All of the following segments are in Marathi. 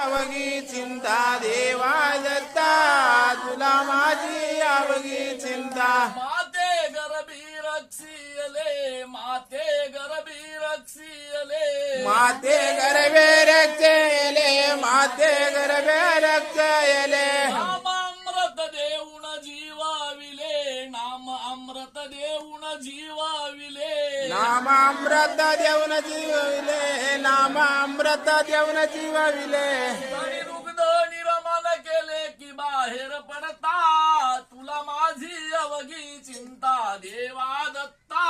अवघी चिंता देवा दत्ता तुला माझी अवघी चिंता माते गरबी रक्षियले माते गरबी रक्षियले माते गर्भे रक्षेले माते गर्भे रक्षेले नामामृत देऊन जीवाविले नाम अमृत देऊन जीवाविले नामामृत देऊन जीवविले नामामृत देऊन जीवविले तरी रुग्ण निरमन केले की बाहेर पडता तुला माझी अवघी चिंता देवा दत्ता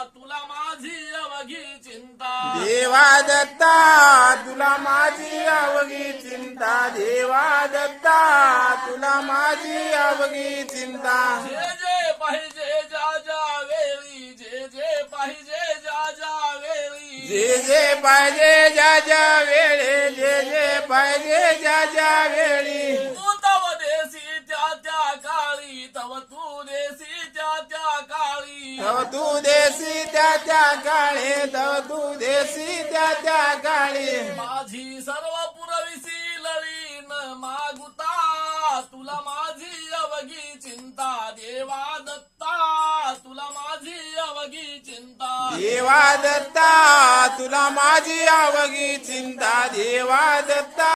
तुला माझी अवघी चिंता देवा दत्ता तुला माझी अवघी चिंता देवा दत्ता तुला माझी अवघी चिंता जे जे पाहिजे ज्या ज्या वेळी जे जे पाहिजे ज्या ज्या वेळी जे जे पाहिजे ज्या ज्या वेळी जे जे पाहिजे ज्या ज्या वेळी तू तव देसी त्या त्या काळी तव तू देसी त्या त्या काळी तव तू देसी त्या त्या काळे तव तू देसी त्या त्या काळी माझी सर्व पुरविसी लळी न मागुता तुला माझी अवघी चिंता देवा दत्ता तुला माझी अवघी चिंता देवा दत्ता तुला माझी अवघी चिंता देवा दत्ता